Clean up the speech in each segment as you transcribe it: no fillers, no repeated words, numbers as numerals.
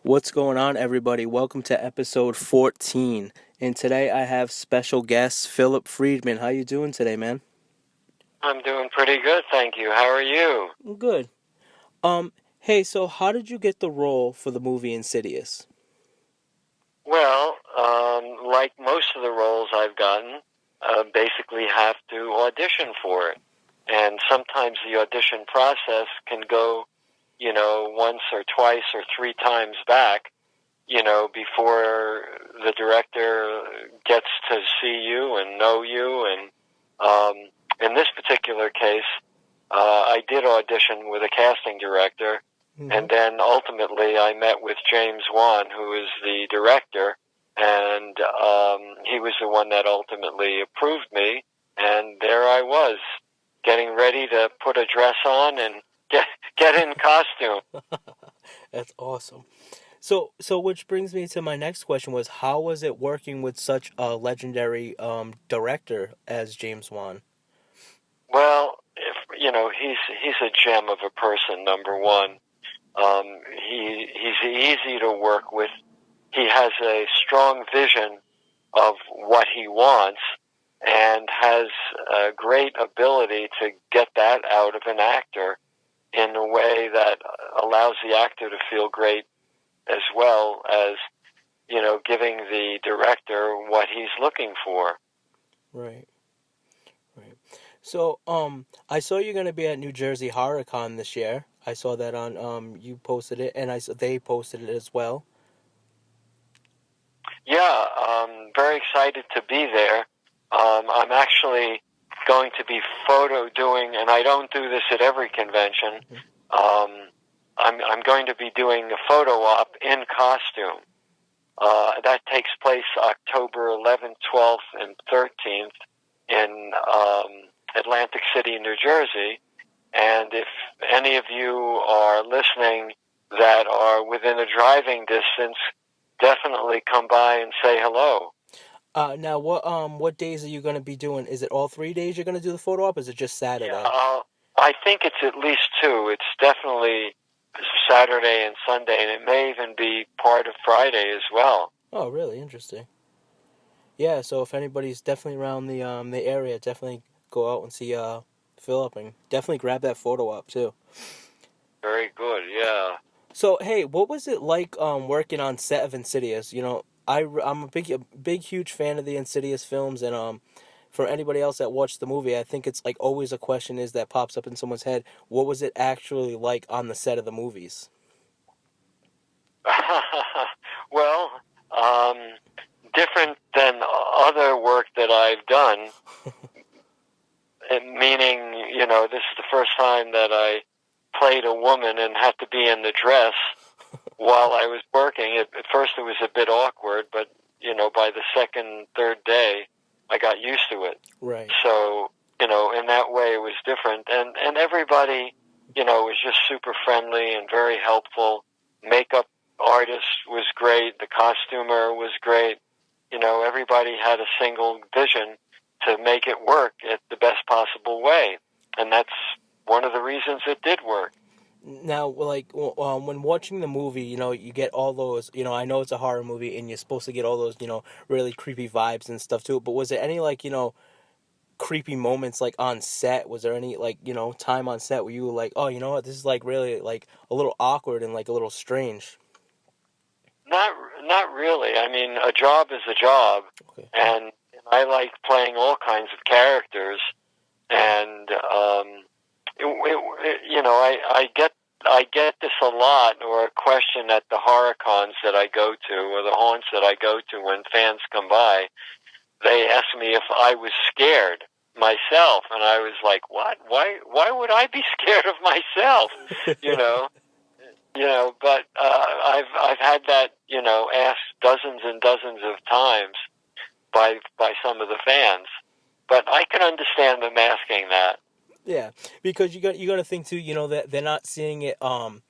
What's going on, everybody? Welcome to episode 14. And today I have special guest Philip Friedman. How you doing today, man? I'm doing pretty good, thank you. How are you? Good. Hey, so how did you get the role for the movie Insidious? Well, like most of the roles I've gotten, basically have to audition for it. And sometimes the audition process can go, once or twice or three times back, before the director gets to see you and know you. And in this particular case, I did audition with a casting director. And then ultimately I met with James Wan, who is the director, and he was the one that ultimately approved me. And there I was, getting ready to put a dress on and get in costume. That's awesome. So which brings me to my next question was how was it working with such a legendary director as James Wan? Well, he's a gem of a person. Number one, he's easy to work with. He has a strong vision of what he wants and has a great ability to get that out of an actor in a way that allows the actor to feel great as well as, giving the director what he's looking for. Right. Right. So, I saw you're gonna be at New Jersey HorrorCon this year. I saw that on you posted it, and I saw they posted it as well. Yeah, very excited to be there. I'm actually going to be photo doing, and I don't do this at every convention. I'm going to be doing a photo op in costume. That takes place October 11th, 12th, and 13th in Atlantic City, New Jersey. And if any of you are listening that are within a driving distance, definitely come by and say hello. Now what days are you gonna be doing? Is it all 3 days you're gonna do the photo op? Or is it just Saturday? Yeah, I think it's at least two. It's definitely Saturday and Sunday, and it may even be part of Friday as well. Oh, really interesting. Yeah. So if anybody's definitely around the area, definitely go out and see Philip, and definitely grab that photo op too. Very good, yeah. So hey, what was it like working on set of Insidious? I'm a big huge fan of the Insidious films, and for anybody else that watched the movie, I think it's like always a question is that pops up in someone's head. What was it actually like on the set of the movies? Well, um, different than other work that I've done, meaning, this is the first time that I played a woman and had to be in the dress while I was working. At first it was a bit awkward, but, by the second, third day, I got used to it. Right. So, in that way it was different. And everybody, was just super friendly and very helpful. Makeup artist was great. The costumer was great. Everybody had a single vision to make it work at the best possible way. And that's one of the reasons it did work. Now, like when watching the movie, you get all those. I know it's a horror movie, and you're supposed to get all those, really creepy vibes and stuff too. But was there any like, creepy moments like on set? Was there any like, time on set where you were like, oh, you know what, this is like really like a little awkward and like a little strange? Not, not really. I mean, a job is a job, Okay. and I like playing all kinds of characters. And I get this a lot, or a question at the horror cons that I go to, or the haunts that I go to when fans come by. They ask me if I was scared myself, and I was like, "What? Why would I be scared of myself?" You know, But I've had that asked dozens and dozens of times by some of the fans, but I can understand them asking that. Yeah, because you got to think too. That they're not seeing it from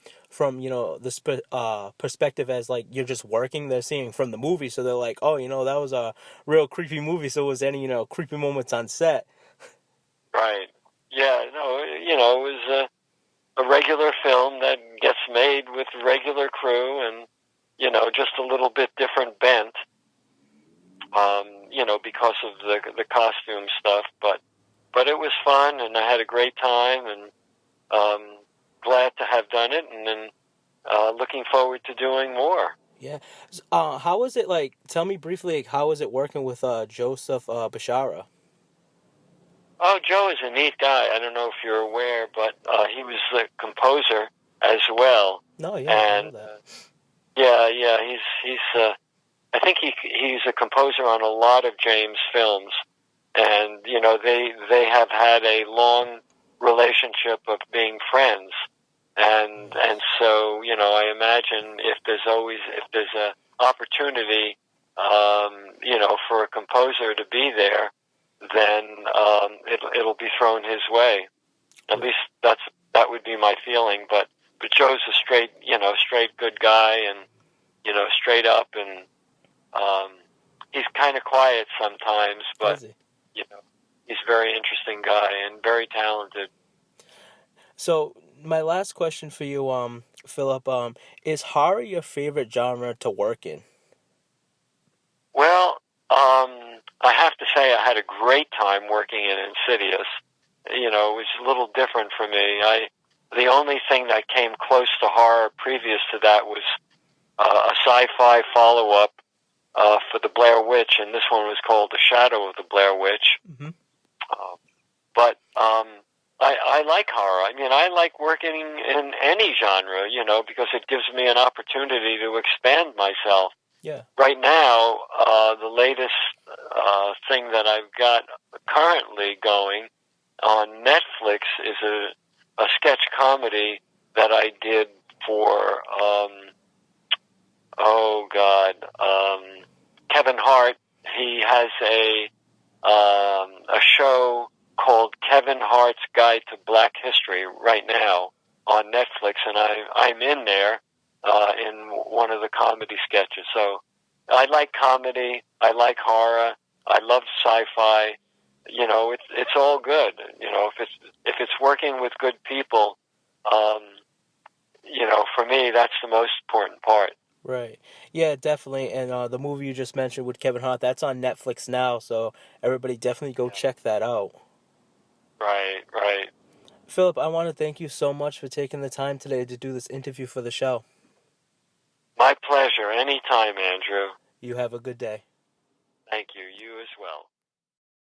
the perspective as like you're just working. They're seeing from the movie, so they're like, oh, that was a real creepy movie. So was any creepy moments on set? Right. Yeah. No. It was a regular film that gets made with regular crew, and just a little bit different bent, because of the costume stuff. But it was fun, and I had a great time, and glad to have done it, and then looking forward to doing more. Yeah. How was it like? Tell me briefly, like, how was it working with Joseph Bashara? Oh, Joe is a neat guy. I don't know if you're aware, but he was the composer as well. No, yeah, I didn't And know that. yeah, he's. I think he's a composer on a lot of James films, and they have had a long relationship of being friends, and so I imagine if there's a opportunity, for a composer to be there, then it'll be thrown his way. At least that would be my feeling. But Joe's a straight good guy, and straight up, and he's kind of quiet sometimes, but Is he? he's a very interesting guy and very talented. So my last question for you, Philip, is horror your favorite genre to work in? Well, I have to say I had a great time working in Insidious. It was a little different for me. The only thing that came close to horror previous to that was a sci-fi follow-up for the Blair Witch, and this one was called The Shadow of the Blair Witch. Mm-hmm. But I like horror. I mean, I like working in any genre, because it gives me an opportunity to expand myself. Yeah. Right now, the latest thing that I've got currently going on Netflix is a sketch comedy that I did for, Kevin Hart. He has a show called Kevin Hart's Guide to Black History right now on Netflix, and I'm in there in one of the comedy sketches. So I like comedy, I like horror, I love sci-fi. It's all good. If it's working with good people, for me that's the most important part. Right. Yeah, definitely. And the movie you just mentioned with Kevin Hart, that's on Netflix now, so everybody definitely go Yeah. check that out. Right, right. Philip, I want to thank you so much for taking the time today to do this interview for the show. My pleasure. Anytime, Andrew. You have a good day. Thank you. You as well.